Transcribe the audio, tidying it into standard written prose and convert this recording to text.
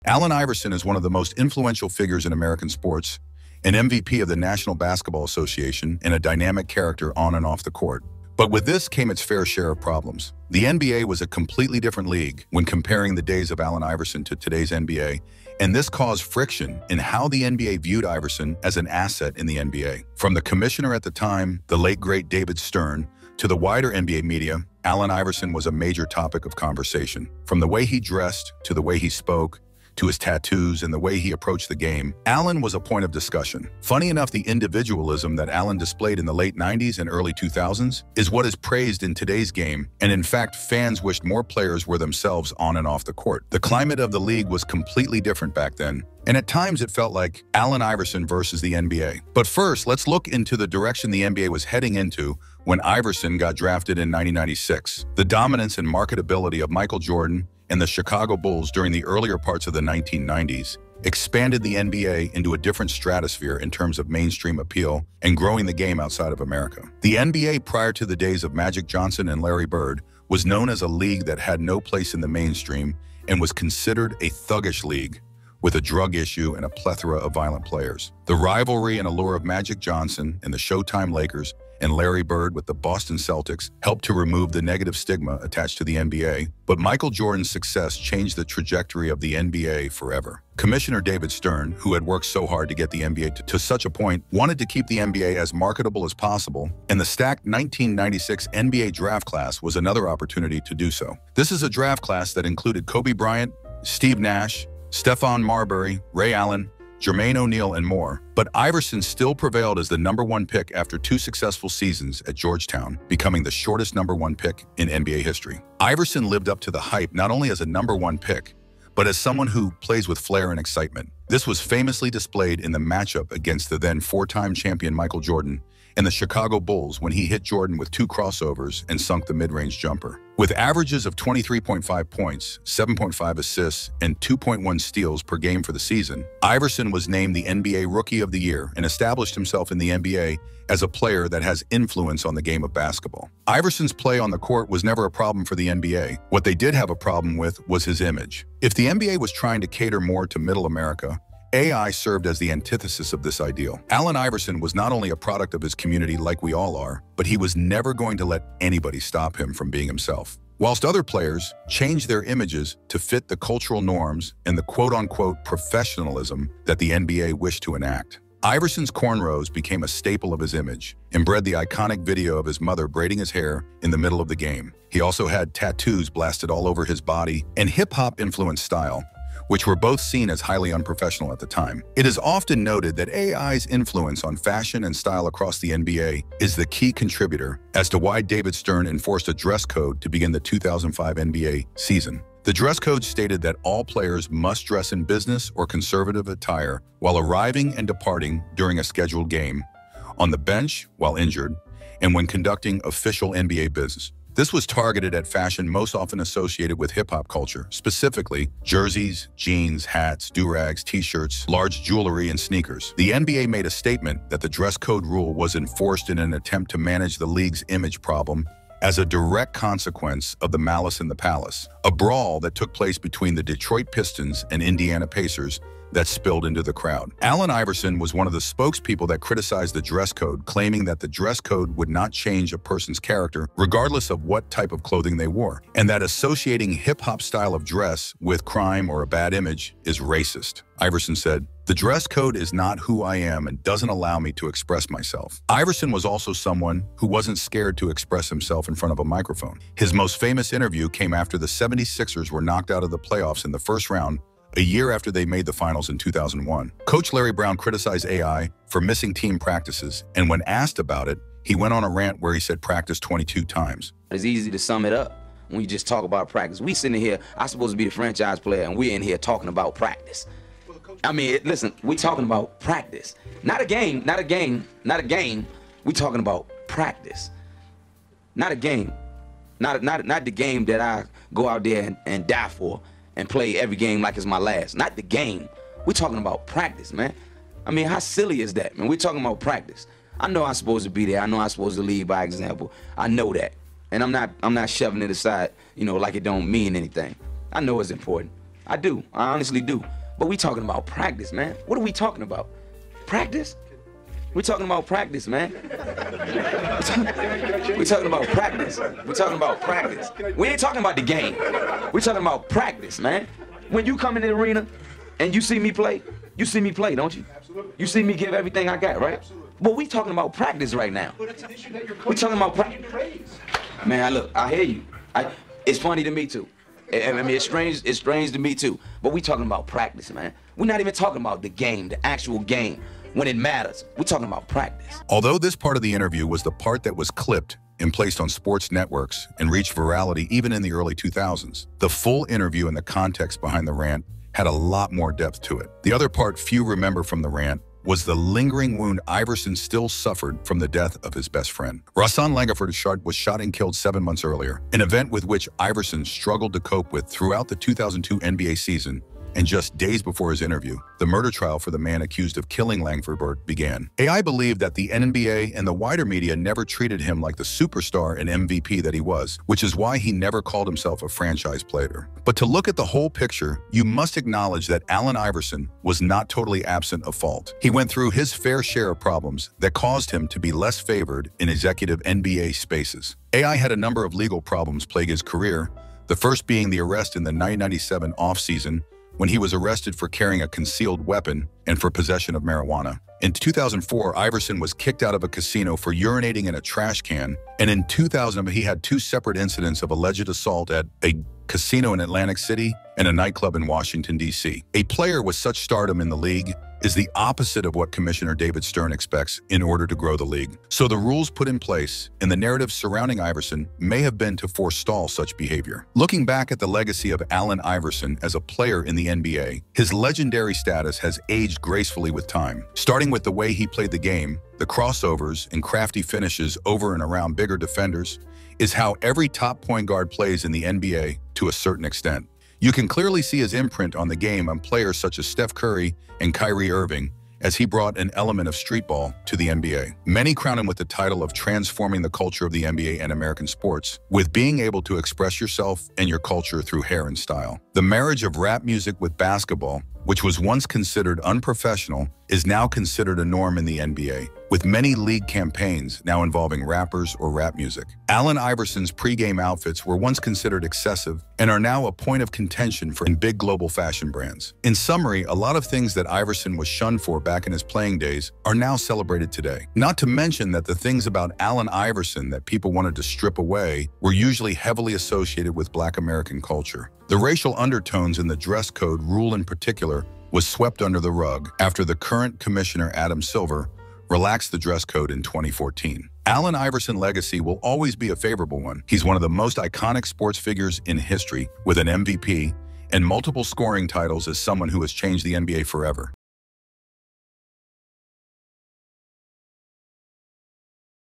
Allen Iverson is one of the most influential figures in American sports, an MVP of the National Basketball Association, and a dynamic character on and off the court. But with this came its fair share of problems. The NBA was a completely different league when comparing the days of Allen Iverson to today's NBA, and this caused friction in how the NBA viewed Iverson as an asset in the NBA. From the commissioner at the time, the late great David Stern, to the wider NBA media, Allen Iverson was a major topic of conversation. From the way he dressed, to the way he spoke, to his tattoos and the way he approached the game, Allen was a point of discussion. Funny enough, the individualism that Allen displayed in the late 90s and early 2000s is what is praised in today's game, and in fact, fans wished more players were themselves on and off the court. The climate of the league was completely different back then, and at times it felt like Allen Iverson versus the NBA. But first, let's look into the direction the NBA was heading into when Iverson got drafted in 1996. The dominance and marketability of Michael Jordan and the Chicago Bulls during the earlier parts of the 1990s expanded the NBA into a different stratosphere in terms of mainstream appeal and growing the game outside of America. The NBA, prior to the days of Magic Johnson and Larry Bird, was known as a league that had no place in the mainstream and was considered a thuggish league with a drug issue and a plethora of violent players. The rivalry and allure of Magic Johnson and the Showtime Lakers and Larry Bird with the Boston Celtics helped to remove the negative stigma attached to the NBA, but Michael Jordan's success changed the trajectory of the NBA forever. Commissioner David Stern, who had worked so hard to get the NBA to such a point, wanted to keep the NBA as marketable as possible, and the stacked 1996 NBA draft class was another opportunity to do so. This is a draft class that included Kobe Bryant, Steve Nash, Stephon Marbury, Ray Allen, Jermaine O'Neal, and more, but Iverson still prevailed as the #1 pick after 2 successful seasons at Georgetown, becoming the shortest #1 pick in NBA history. Iverson lived up to the hype not only as a #1 pick, but as someone who plays with flair and excitement. This was famously displayed in the matchup against the then 4-time champion Michael Jordan and the Chicago Bulls when he hit Jordan with 2 crossovers and sunk the mid-range jumper. With averages of 23.5 points, 7.5 assists, and 2.1 steals per game for the season, Iverson was named the NBA Rookie of the Year and established himself in the NBA as a player that has influence on the game of basketball. Iverson's play on the court was never a problem for the NBA. What they did have a problem with was his image. If the NBA was trying to cater more to middle America, AI served as the antithesis of this ideal. Allen Iverson was not only a product of his community like we all are, but he was never going to let anybody stop him from being himself. Whilst other players changed their images to fit the cultural norms and the quote-unquote professionalism that the NBA wished to enact, Iverson's cornrows became a staple of his image and bred the iconic video of his mother braiding his hair in the middle of the game. He also had tattoos blasted all over his body and hip-hop influenced style, which were both seen as highly unprofessional at the time. It is often noted that AI's influence on fashion and style across the NBA is the key contributor as to why David Stern enforced a dress code to begin the 2005 NBA season. The dress code stated that all players must dress in business or conservative attire while arriving and departing during a scheduled game, on the bench while injured, and when conducting official NBA business. This was targeted at fashion most often associated with hip-hop culture, specifically jerseys, jeans, hats, do-rags, t-shirts, large jewelry, and sneakers. The NBA made a statement that the dress code rule was enforced in an attempt to manage the league's image problem as a direct consequence of the Malice in the Palace, a brawl that took place between the Detroit Pistons and Indiana Pacers that spilled into the crowd. Allen Iverson was one of the spokespeople that criticized the dress code, claiming that the dress code would not change a person's character regardless of what type of clothing they wore, and that associating hip-hop style of dress with crime or a bad image is racist. Iverson said, "The dress code is not who I am and doesn't allow me to express myself." Iverson was also someone who wasn't scared to express himself in front of a microphone. His most famous interview came after the 76ers were knocked out of the playoffs in the first round, a year after they made the finals in 2001. Coach Larry Brown criticized AI for missing team practices, and when asked about it, he went on a rant where he said practice 22 times. It's easy to sum it up when you just talk about practice. We sitting here, I'm supposed to be the franchise player, and we're in here talking about practice. I mean, listen, we talking about practice. Not a game, not a game, not a game. We talking about practice. Not a game. Not the game that I go out there and die for and play every game like it's my last. Not the game. We're talking about practice, man. I mean, how silly is that, man? We're talking about practice. I know I'm supposed to be there. I know I'm supposed to lead by example. I know that. And I'm not shoving it aside, you know, like it don't mean anything. I know it's important. I do. I honestly do. But we talking about practice, man. What are we talking about? Practice? We're talking about practice, man. We're talking about practice. We're talking about practice. We ain't talking about the game. We're talking about practice, man. When you come in the arena and you see me play, don't you? You see me give everything I got, right? But we talking about practice right now. We're talking about practice. Man, look, I hear you. It's funny to me too. I mean, it's strange to me too. But we talking about practice, man. We're not even talking about the game, the actual game, when it matters. We're talking about practice. Although this part of the interview was the part that was clipped and placed on sports networks and reached virality even in the early 2000s, the full interview and the context behind the rant had a lot more depth to it. The other part few remember from the rant was the lingering wound Iverson still suffered from the death of his best friend. Rahsaan Langford was shot and killed 7 months earlier, an event with which Iverson struggled to cope with throughout the 2002 NBA season. And just days before his interview, the murder trial for the man accused of killing Langford began. AI believed that the NBA and the wider media never treated him like the superstar and MVP that he was, which is why he never called himself a franchise player. But to look at the whole picture, you must acknowledge that Allen Iverson was not totally absent of fault. He went through his fair share of problems that caused him to be less favored in executive NBA spaces. AI had a number of legal problems plague his career, the first being the arrest in the 1997 offseason when he was arrested for carrying a concealed weapon and for possession of marijuana. In 2004, Iverson was kicked out of a casino for urinating in a trash can, and in 2000, he had 2 separate incidents of alleged assault at a casino in Atlantic City and a nightclub in Washington, D.C. A player with such stardom in the league is the opposite of what Commissioner David Stern expects in order to grow the league. So the rules put in place and the narrative surrounding Iverson may have been to forestall such behavior. Looking back at the legacy of Allen Iverson as a player in the NBA, his legendary status has aged gracefully with time. Starting with the way he played the game, the crossovers and crafty finishes over and around bigger defenders is how every top point guard plays in the NBA to a certain extent. You can clearly see his imprint on the game on players such as Steph Curry and Kyrie Irving, as he brought an element of street ball to the NBA. Many crown him with the title of transforming the culture of the NBA and American sports, with being able to express yourself and your culture through hair and style. The marriage of rap music with basketball, which was once considered unprofessional, is now considered a norm in the NBA, with many league campaigns now involving rappers or rap music. Allen Iverson's pregame outfits were once considered excessive and are now a point of contention for big global fashion brands. In summary, a lot of things that Iverson was shunned for back in his playing days are now celebrated today. Not to mention that the things about Allen Iverson that people wanted to strip away were usually heavily associated with Black American culture. The racial undertones in the dress code rule in particular was swept under the rug after the current commissioner, Adam Silver, relaxed the dress code in 2014. Allen Iverson's legacy will always be a favorable one. He's one of the most iconic sports figures in history, with an MVP and multiple scoring titles as someone who has changed the NBA forever.